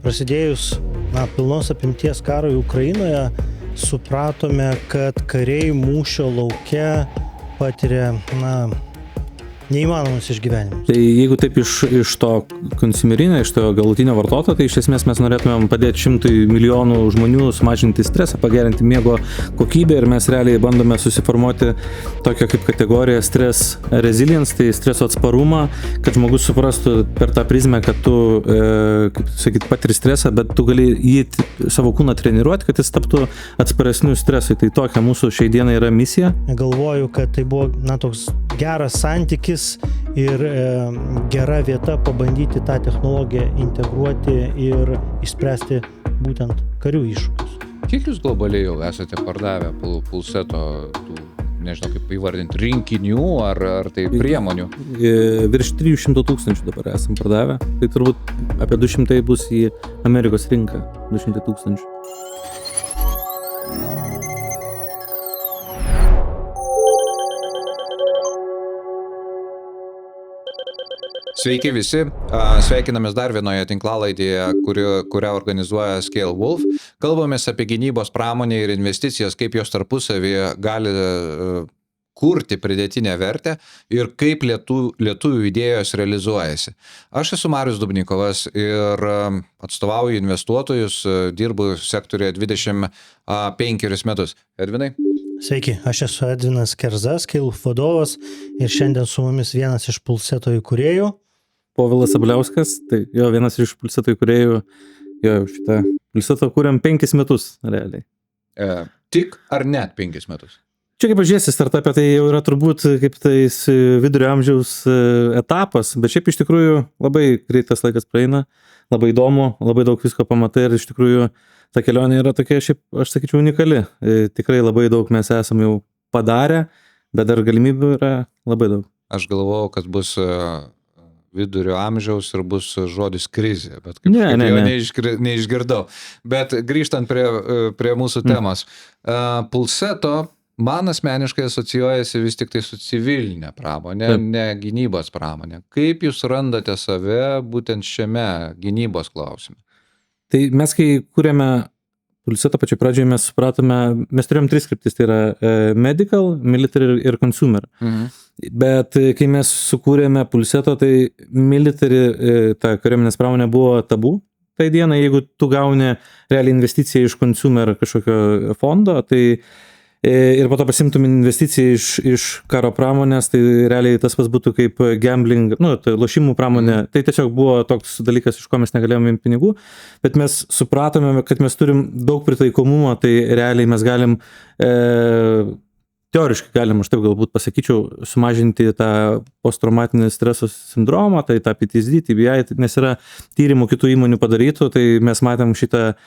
prasidėjus pilnos apimties karui Ukrainoje, supratome, kad kariai mūšio lauke patiria neįmanomus išgyvenimus. Tai jeigu taip iš to konsumerinio, iš to galutinio vartotojo, tai iš esmės mes norėtumėm padėti 100 milijonų žmonių sumažinti stresą, pagerinti miego kokybę ir mes realiai bandome susiformuoti tokią kaip kategoriją stress resilience, tai streso atsparumą, kad žmogus suprastų per tą prizmę, kad tu, kaip sakyt, patiri stresą, bet tu gali jį savo kūną treniruoti, kad jis taptų atsparesniu stresui. Tai tokia mūsų šiai dienai yra misija. Galvoju, kad tai buvo toks geras santykis ir gera vieta pabandyti tą technologiją integruoti ir išspręsti būtent karių iššūkius. Kiek jūs globaliai jau esate pardavę Pulseto, nežinau kaip įvardinti, rinkinių ar tai priemonių? Virš 300 000 dabar esam pardavę. Tai turbūt apie 200 bus į Amerikos rinką. 200 000. Sveiki visi, sveikinamės dar vienoje tinklalaidėje, kurią organizuoja Scale Wolf. Kalbamės apie gynybos pramonę ir investicijas, kaip jos tarpusavyje gali kurti pridėtinę vertę ir kaip lietuvių idėjos realizuojasi. Aš esu Marius Dubnikovas ir atstovauju investuotojus, dirbu sektorėje 25 metus. Edvinai? Sveiki, aš esu Edvinas Kerza, Scale Wolf vadovas ir šiandien su mumis vienas iš Pulseto įkūrėjų. Povilas Sabliauskas, tai jo vienas iš Pulseto įkūrėjų, jo šitą Pulsetą kūrėm 5 metus realiai. Tik ar net 5 metus? Čia kaip pažiūrėsi, startupė tai jau yra turbūt kaip tais vidurio amžiaus etapas, bet šiaip iš tikrųjų labai greitas laikas praeina, labai įdomu, labai daug visko pamatai ir iš tikrųjų ta kelionė yra tokia, šiaip aš sakyčiau, unikali. Tikrai labai daug mes esam jau padarę, bet dar galimybių yra labai daug. Aš galvojau, kad bus vidurio amžiaus ir bus žodis krizė, bet kaip neišgirdau. Bet grįžtant prie mūsų temos, Pulseto man asmeniškai asocijuojasi vis tik tai su civilinė pramonė, ne gynybos pramonė. Kaip jūs randate save būtent šiame gynybos klausime? Tai mes, kai kūrėme Pulseto pačioj pradžioje, mes supratome, mes turėjom 3 kryptis, tai yra medical, military ir consumer. Bet kai mes sukūrėme Pulseto, tai military, ta kariuomenės pramonė buvo tabu. Tai dieną, jeigu tu gauni realiai investiciją iš consumer kažkokio fondo, tai ir po to pasimtum investiciją iš karo pramonės, tai realiai tas pats būtų kaip gambling, tai lošimų pramonė. Tai tiesiog buvo toks dalykas, iš ko mes negalėjome imti pinigų, bet mes supratome, kad mes turim daug pritaikomumo, tai realiai mes galim, teoriškai galim, aš taip galbūt pasakyčiau, sumažinti tą posttraumatinį streso sindromą, tai tą PTSD, TBI, nes yra tyrimų kitų įmonių padarytų, tai mes matėm šitą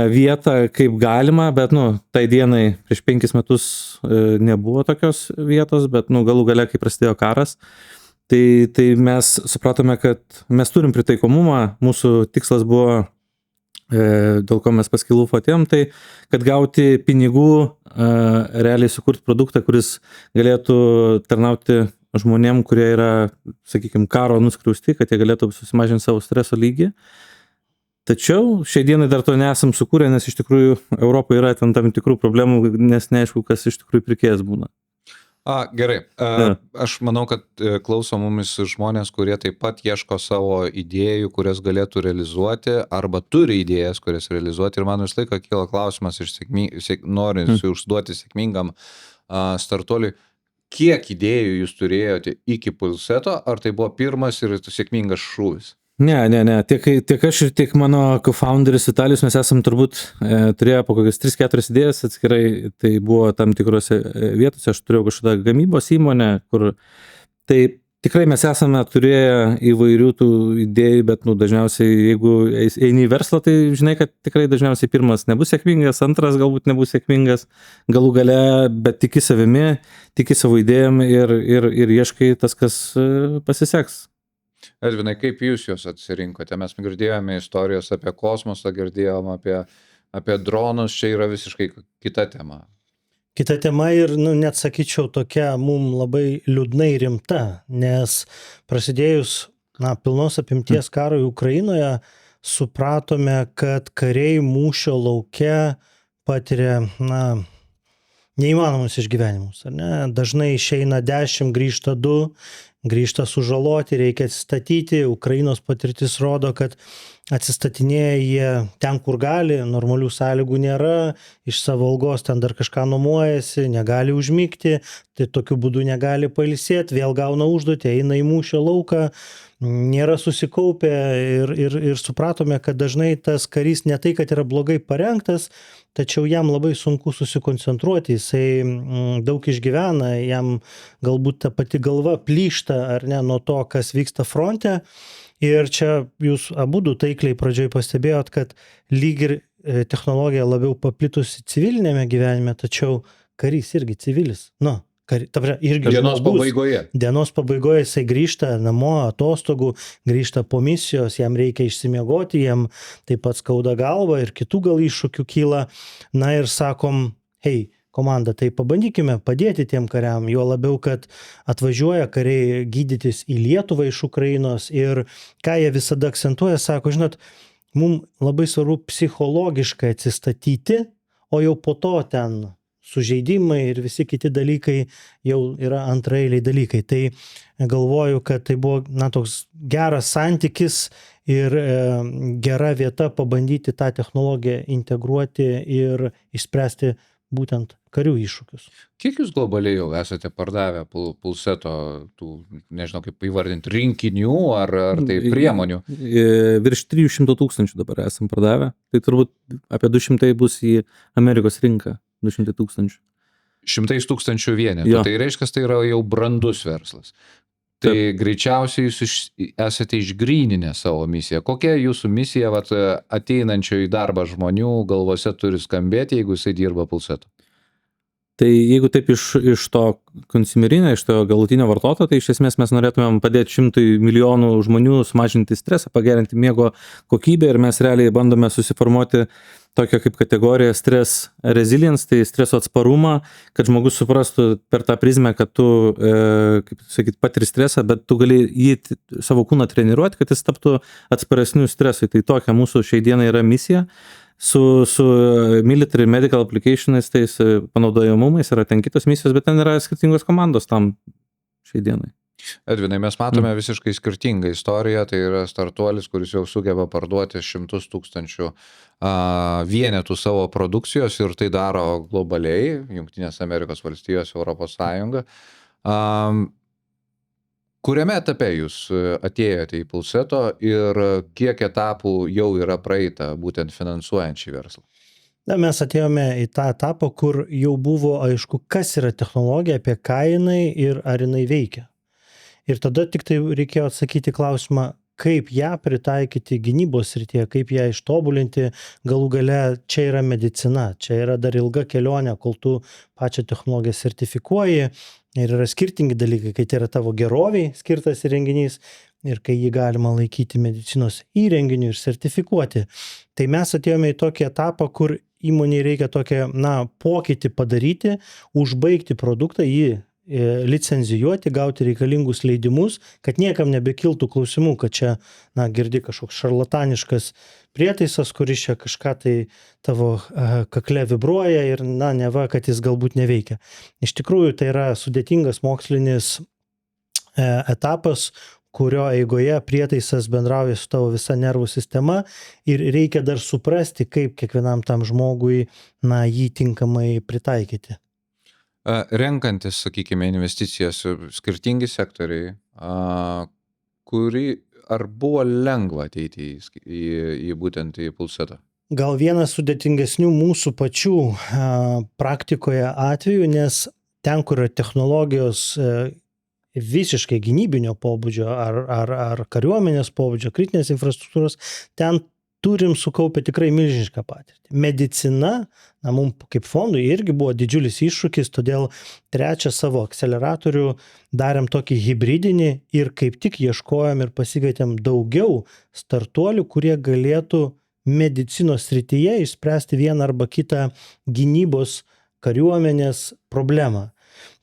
vietą kaip galima, bet tai dienai prieš 5 metus nebuvo tokios vietos, bet galų gale, kai prasidėjo karas, tai mes supratome, kad mes turim pritaikomumą, mūsų tikslas buvo, dėl ko mes pas Scale Wolf atėjom, tai kad gauti pinigų, realiai sukurti produktą, kuris galėtų tarnauti žmonėm, kurie yra, sakykime, karo nuskriausti, kad jie galėtų susimažinti savo streso lygį. Tačiau šiai dienai dar to nesam sukūrę, nes iš tikrųjų Europoje yra ten tam tikrų problemų, nes neaišku, kas iš tikrųjų pirkėjas būna. Gerai. Aš manau, kad klauso mumis žmonės, kurie taip pat ieško savo idėjų, kurias galėtų realizuoti, arba turi idėjas, kurias realizuoti. Ir man vis laiką kyla klausimas, norint užduoti sėkmingam startuoliui, kiek idėjų jūs turėjote iki Pulseto, ar tai buvo pirmas ir sėkmingas šūvis? Ne. Tiek aš ir tiek mano co-founderis Vitalijus, mes esam turbūt turėję po kokias 3-4 idėjas atskirai, tai buvo tam tikrose vietose, aš turėjau kažkokią gamybos įmonę, kur tai tikrai mes esame turėję įvairių tų idėjų, bet dažniausiai, jeigu eini į verslą, tai žinai, kad tikrai dažniausiai pirmas nebus sėkmingas, antras galbūt nebus sėkmingas, galų gale, bet tiki savimi, tiki savo idėjom ir ieškai tas, kas pasiseks. Edvinai, kaip jūs juos atsirinkote? Mes girdėjome istorijos apie kosmosą, girdėjome apie dronus, čia yra visiškai kita tema. Kita tema ir, net sakyčiau, tokia mum labai liūdnai rimta, nes prasidėjus pilnos apimties karui Ukrainoje, supratome, kad kariai mūšio lauke patiria, neįmanomus išgyvenimus, ar ne? Dažnai išeina 10, grįžta 2, grįžta sužaloti, reikia atsistatyti. Ukrainos patirtis rodo, kad atsistatinėja jie ten, kur gali, normalių sąlygų nėra, iš savo algos ten dar kažką nuomojasi, negali užmigti, tai tokiu būdu negali pailsėti, vėl gauna užduotį, eina į mūšio lauką, nėra susikaupę ir supratome, kad dažnai tas karys ne tai, kad yra blogai parengtas, tačiau jam labai sunku susikoncentruoti, jisai daug išgyvena, jam galbūt ta pati galva plyšta ar ne nuo to, kas vyksta fronte. Ir čia jūs abudu taikliai pradžioj pastebėjot, kad lyg ir technologija labiau paplitusi civilinėme gyvenime, tačiau karys irgi civilis. Irgi Dienos žmogus. pabaigoje. Dienos pabaigoje jisai grįžta namo atostogų, grįžta po misijos, jam reikia išsimiegoti, jam taip pat skauda galva ir kitų gal iššūkių kyla. Na ir sakom, hei, komanda, tai pabandykime padėti tiem kariam, juo labiau, kad atvažiuoja kariai gydytis į Lietuvą iš Ukrainos ir ką jie visada akcentuoja, sako, žinot, mums labai svarbu psichologiškai atsistatyti, o jau po to ten sužeidimai ir visi kiti dalykai jau yra antraeiliai dalykai. Tai galvoju, kad tai buvo toks geras santykis ir gera vieta pabandyti tą technologiją integruoti ir išspręsti būtent karių iššūkius. Kiek jūs globaliai jau esate pardavę Pulseto, tų, nežinau kaip įvardinti, rinkinių ar tai priemonių? Virš 300 000 dabar esam pardavę. Tai turbūt apie 200 bus į Amerikos rinką. 200 000. 100 000 vienetų. Jo. Tai reiškia, tai yra jau brandus verslas. Tai greičiausiai jūs esate išgryninę savo misiją. Kokia jūsų misija ateinančio į darbą žmonių galvose turi skambėti, jeigu jisai dirba Pulseto? Tai jeigu taip iš to konsumerinio, iš to galutinio vartotojo, tai iš esmės mes norėtumėm padėti 100 milijonų žmonių sumažinti stresą, pagerinti miego kokybę ir mes realiai bandome susiformuoti tokią kaip kategoriją stress resilience, tai streso atsparumą, kad žmogus suprastų per tą prizmę, kad tu, kaip sakyt, patiri stresą, bet tu gali jį savo kūną treniruoti, kad jis taptų atsparesniu stresui. Tai tokia mūsų šiai dienai yra misija. Su military medical applicationais, tais panaudojamumais yra ten kitos misijos, bet ten yra skirtingos komandos tam šiai dienai. Edvinai, mes matome visiškai skirtingą istoriją, tai yra startuolis, kuris jau sugeba parduoti 100 000 vienetų savo produkcijos ir tai daro globaliai, Jungtinės Amerikos valstijos, Europos Sąjunga. Kuriame etape jūs atėjote į Pulseto ir kiek etapų jau yra praeita būtent finansuojant šį verslą? Mes atėjome į tą etapą, kur jau buvo aišku, kas yra technologija, apie ką jinai ir ar jinai veikia. Ir tada tik tai reikėjo atsakyti klausimą, kaip ją pritaikyti gynybos srityje, kaip ją ištobulinti, galų gale čia yra medicina, čia yra dar ilga kelionė, kol tu pačią technologiją sertifikuoji ir yra skirtingi dalykai, kai tai yra tavo geroviai skirtas įrenginys ir kai jį galima laikyti medicinos įrenginiu ir sertifikuoti. Tai mes atėjome į tokį etapą, kur įmonei reikia tokią, pokytį padaryti, užbaigti produktą, jį licenzijuoti, gauti reikalingus leidimus, kad niekam nebekiltų klausimų, kad čia, girdi kažkoks šarlataniškas prietaisas, kuris čia kažką tai tavo kakle vibruoja ir, neva, kad jis galbūt neveikia. Iš tikrųjų, tai yra sudėtingas mokslinis etapas, kurio eigoje prietaisas bendrauja su tavo visa nervų sistema ir reikia dar suprasti, kaip kiekvienam tam žmogui, jį tinkamai pritaikyti. Renkantis, sakykime, investicijas skirtingi sektoriai, ar buvo lengva ateiti į būtent į Pulsetą? Gal vienas sudėtingesnių mūsų pačių praktikoje atvejų, nes ten, kur yra technologijos visiškai gynybinio pobūdžio ar kariuomenės pobūdžio, kritinės infrastruktūros, ten turim sukaupę tikrai milžinišką patirtį. Medicina, mums kaip fondui irgi buvo didžiulis iššūkis, todėl trečią savo akceleratorių darėm tokį hibridinį ir kaip tik ieškojom ir pasikvietėm daugiau startuolių, kurie galėtų medicinos srityje išspręsti vieną arba kitą gynybos kariuomenės problemą.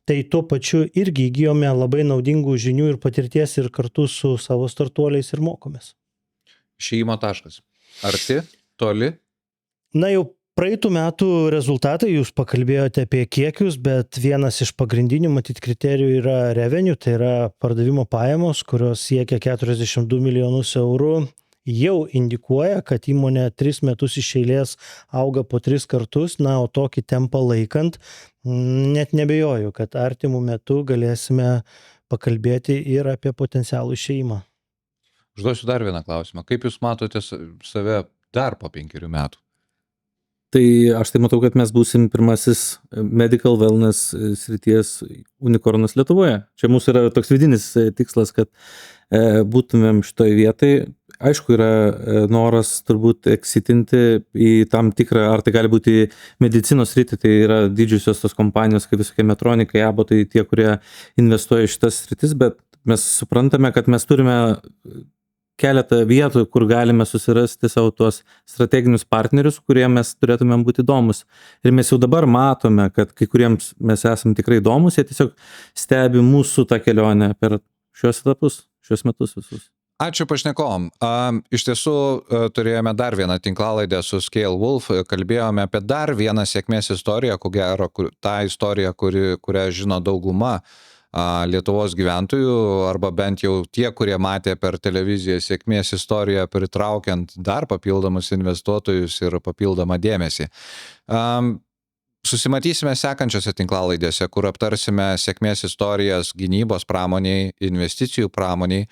Tai tuo pačiu irgi įgijome labai naudingų žinių ir patirties ir kartu su savo startuoliais ir mokomės. Išėjimo taškas. Arti? Toli? Na jau praeitų metų rezultatai, jūs pakalbėjote apie kiekius, bet vienas iš pagrindinių matyt kriterijų yra revenue, tai yra pardavimo pajamos, kurios siekia 42 milijonus eurų. Jau indikuoja, kad įmonė 3 metus iš eilės auga po 3 kartus, na, o tokį tempą laikant, net nebejoju, kad artimų metų galėsime pakalbėti ir apie potencialų išėjimą. Užduosiu dar vieną klausimą. Kaip jūs matote save dar po 5 metų? Tai aš tai matau, kad mes būsim pirmasis medical wellness srities unikornas Lietuvoje. Čia mūsų yra toks vidinis tikslas, kad būtumėm šitoj vietai. Aišku, yra noras turbūt eksitinti į tam tikrą, ar tai gali būti medicinos sritį, tai yra didžiosios tos kompanijos, kaip visokie Medtronic, Abbott, tai tie, kurie investuoja į šitas sritis, bet mes suprantame, kad mes turime keletą vietų, kur galime susirasti savo tuos strateginius partnerius, kurie mes turėtumėm būti įdomus. Ir mes jau dabar matome, kad kai kuriems mes esam tikrai įdomus, jie tiesiog stebi mūsų tą kelionę per šios etapus, šios metus visus. Ačiū pašnekovom. Iš tiesų turėjome dar vieną tinklalaidę su Scale Wolf, kalbėjome apie dar vieną sėkmės istoriją, ko gero, tą istoriją, kurią žino dauguma Lietuvos gyventojų, arba bent jau tie, kurie matė per televiziją sėkmės istoriją, pritraukiant dar papildomus investuotojus ir papildomą dėmesį. Susimatysime sekančiose tinklalaidėse, kur aptarsime sėkmės istorijas gynybos pramoniai, investicijų pramoniai,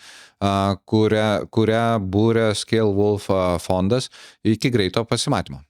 kurią būrė Scale Wolf fondas. Iki greito pasimatymo.